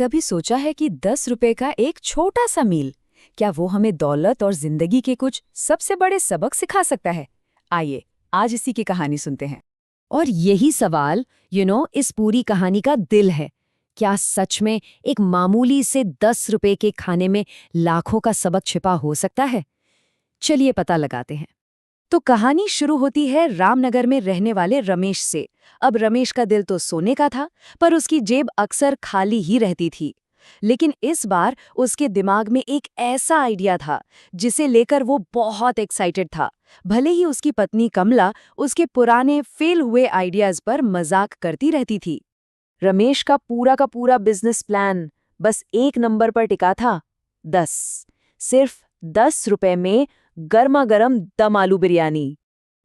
कभी सोचा है कि 10 रुपए का एक छोटा सा मील, क्या वो हमें दौलत और जिंदगी के कुछ सबसे बड़े सबक सिखा सकता है? आइए आज इसी की कहानी सुनते हैं। और यही सवाल इस पूरी कहानी का दिल है। क्या सच में एक मामूली से 10 रुपए के खाने में लाखों का सबक छिपा हो सकता है? चलिए पता लगाते हैं। तो कहानी शुरू होती है रामनगर में रहने वाले रमेश से। अब रमेश का दिल तो सोने का था, पर उसकी जेब अक्सर खाली ही रहती थी। लेकिन इस बार उसके दिमाग में एक ऐसा आइडिया था जिसे लेकर वो बहुत एक्साइटेड था। भले ही उसकी पत्नी कमला उसके पुराने फेल हुए आइडियाज पर मजाक करती रहती थी। रमेश का पूरा बिजनेस प्लान बस एक नंबर पर टिका था, 10। सिर्फ 10 रुपए में गर्मा गर्म दम आलू बिरयानी।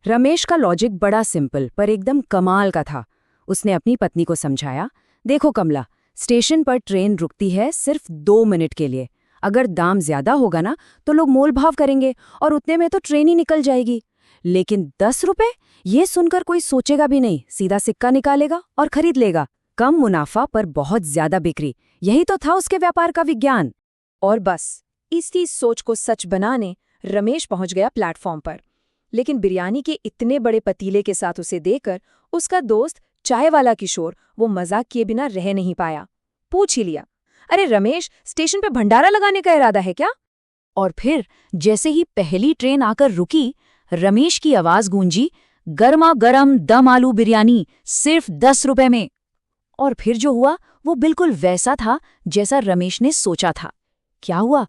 रमेश का लॉजिक बड़ा सिंपल पर एकदम कमाल का था। उसने अपनी पत्नी को समझाया, देखो कमला, स्टेशन पर ट्रेन रुकती है सिर्फ 2 मिनट के लिए। अगर दाम ज्यादा होगा ना तो लोग मोल भाव करेंगे और उतने में तो ट्रेन ही निकल जाएगी। लेकिन 10 रुपए, ये सुनकर कोई सोचेगा भी नहीं, सीधा सिक्का निकालेगा और खरीद लेगा। कम मुनाफा पर बहुत ज्यादा बिक्री, यही तो था उसके व्यापार का विज्ञान। और बस इसी सोच को सच बनाने रमेश पहुंच गया प्लेटफॉर्म पर। लेकिन बिरयानी के इतने बड़े पतीले के साथ उसे देखकर उसका दोस्त चाय वाला किशोर वो मजाक किए बिना रह नहीं पाया। पूछ ही लिया, अरे रमेश, स्टेशन पे भंडारा लगाने का इरादा है क्या? और फिर जैसे ही पहली ट्रेन आकर रुकी, रमेश की आवाज गूंजी, गर्मा गर्म दम आलू बिरयानी सिर्फ 10 रुपए में। और फिर जो हुआ वो बिल्कुल वैसा था जैसा रमेश ने सोचा था। क्या हुआ?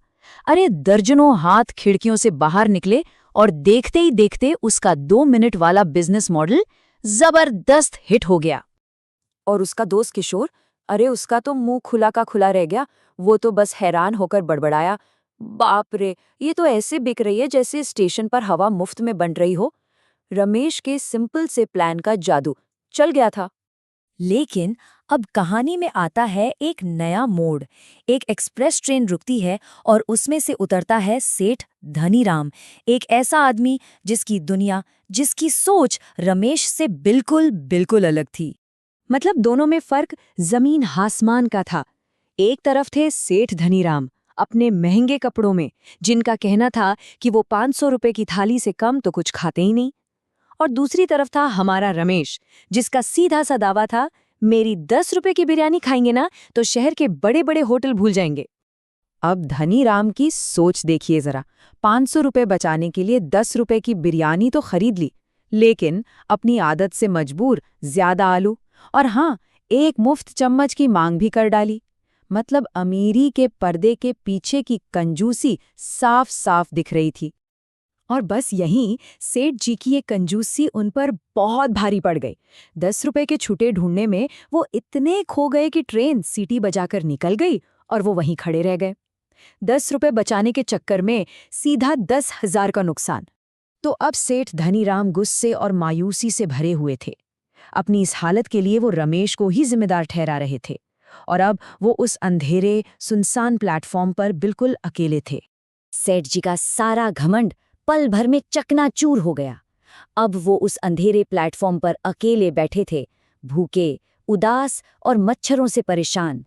अरे दर्जनों हाथ खिड़कियों से बाहर निकले और देखते ही देखते उसका 2 मिनट वाला बिजनेस मॉडल जबरदस्त हिट हो गया। और उसका दोस्त किशोर, अरे उसका तो मुंह खुला का खुला रह गया। वो तो बस हैरान होकर बड़बड़ाया, बाप रे, ये तो ऐसे बिक रही है जैसे स्टेशन पर हवा मुफ्त में बन रही हो। रमेश के सिंपल से प्लान का जादू चल गया था। लेकिन अब कहानी में आता है एक नया मोड़। एक एक्सप्रेस ट्रेन रुकती है और उसमें से उतरता है सेठ धनीराम, एक ऐसा आदमी जिसकी दुनिया, जिसकी सोच रमेश से बिल्कुल बिल्कुल अलग थी। मतलब दोनों में फर्क जमीन आसमान का था। एक तरफ थे सेठ धनीराम अपने महंगे कपड़ों में, जिनका कहना था कि वो 500 रुपए की थाली से कम तो कुछ खाते ही नहीं। और दूसरी तरफ था हमारा रमेश, जिसका सीधा सा दावा था, मेरी 10 रुपए की बिरयानी खाएंगे ना तो शहर के बड़े बड़े होटल भूल जाएंगे। अब धनीराम की सोच देखिए जरा। 500 रुपए बचाने के लिए 10 रुपए की बिरयानी तो खरीद ली, लेकिन अपनी आदत से मजबूर ज्यादा आलू और हाँ, एक मुफ्त चम्मच की मांग भी कर डाली। मतलब अमीरी के पर्दे के पीछे की कंजूसी साफ साफ दिख रही थी। और बस यहीं सेठ जी की ये कंजूसी उन पर बहुत भारी पड़ गई। 10 रुपए के छुटे ढूंढने में वो इतने खो गए कि ट्रेन सीटी बजाकर निकल गई और वो वहीं खड़े रह गए। 10 रुपए बचाने के चक्कर में सीधा 10,000 का नुकसान। तो अब सेठ धनीराम गुस्से और मायूसी से भरे हुए थे। अपनी इस हालत के लिए वो रमेश को ही जिम्मेदार ठहरा रहे थे। और अब वो उस अंधेरे सुनसान प्लेटफॉर्म पर बिल्कुल अकेले थे। सेठ जी का सारा घमंड पल भर में चकनाचूर हो गया। अब वो उस अंधेरे प्लेटफॉर्म पर अकेले बैठे थे, भूखे, उदास और मच्छरों से परेशान।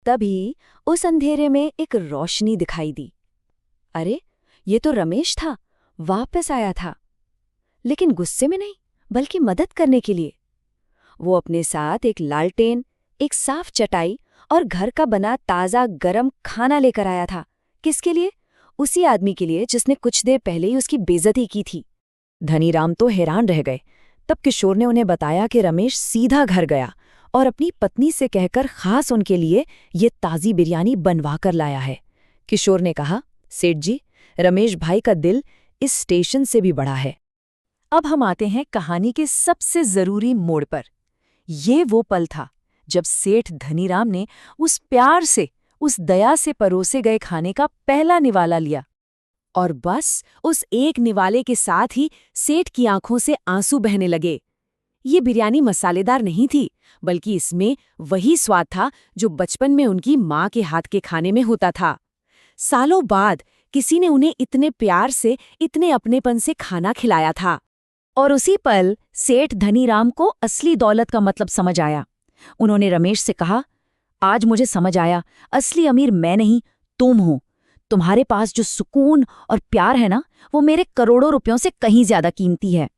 तभी उस अंधेरे में एक रोशनी दिखाई दी। अरे, ये तो रमेश था, वापस आया था। लेकिन गुस्से में नहीं, बल्कि मदद करने के लिए। वो अपने साथ एक लालटेन, एक साफ चटाई और घर का बना ताज़ा गरम खाना लेकर आया था। किसके लिए? उसी आदमी के लिए जिसने कुछ देर पहले ही उसकी बेइज्जती की थी। धनीराम तो हैरान रह गए। तब किशोर ने उन्हें बताया कि रमेश सीधा घर गया और अपनी पत्नी से कहकर खास उनके लिए ये ताज़ी बिरयानी बनवा कर लाया है। किशोर ने कहा, सेठ जी, रमेश भाई का दिल इस स्टेशन से भी बड़ा है। अब हम आते हैं कहानी के सबसे जरूरी मोड़ पर। ये वो पल था जब सेठ धनीराम ने उस प्यार से, उस दया से परोसे गए खाने का पहला निवाला लिया। और बस उस एक निवाले के साथ ही सेठ की आंखों से आंसू बहने लगे। ये बिरयानी मसालेदार नहीं थी, बल्कि इसमें वही स्वाद था जो बचपन में उनकी माँ के हाथ के खाने में होता था। सालों बाद किसी ने उन्हें इतने प्यार से, इतने अपनेपन से खाना खिलाया था। और उसी पल सेठ धनीराम को असली दौलत का मतलब समझ आया। उन्होंने रमेश से कहा, आज मुझे समझ आया, असली अमीर मैं नहीं, तुम हो। तुम्हारे पास जो सुकून और प्यार है ना, वो मेरे करोड़ों रुपयों से कहीं ज्यादा कीमती है।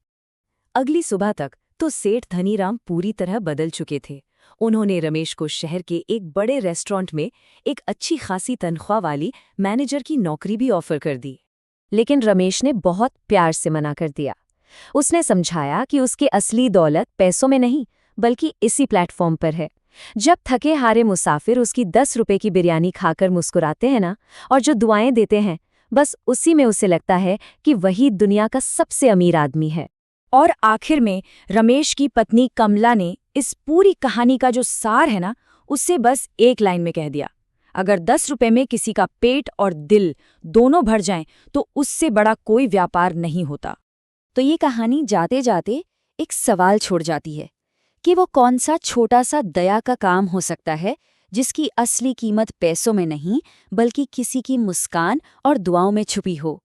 अगली सुबह तक तो सेठ धनीराम पूरी तरह बदल चुके थे। उन्होंने रमेश को शहर के एक बड़े रेस्टोरेंट में एक अच्छी खासी तनख्वाह वाली मैनेजर की नौकरी भी ऑफर कर दी। लेकिन रमेश ने बहुत प्यार से मना कर दिया। उसने समझाया कि उसकी असली दौलत पैसों में नहीं, बल्कि इसी प्लेटफॉर्म पर है। जब थके हारे मुसाफिर उसकी 10 रुपए की बिरयानी खाकर मुस्कुराते हैं ना, और जो दुआएं देते हैं, बस उसी में उसे लगता है कि वही दुनिया का सबसे अमीर आदमी है। और आखिर में रमेश की पत्नी कमला ने इस पूरी कहानी का जो सार है ना, उससे बस एक लाइन में कह दिया, अगर 10 रुपए में किसी का पेट और दिल दोनों भर जाएं, तो उससे बड़ा कोई व्यापार नहीं होता। तो ये कहानी जाते जाते एक सवाल छोड़ जाती है कि वो कौन सा छोटा सा दया का काम हो सकता है जिसकी असली कीमत पैसों में नहीं, बल्कि किसी की मुस्कान और दुआओं में छुपी हो।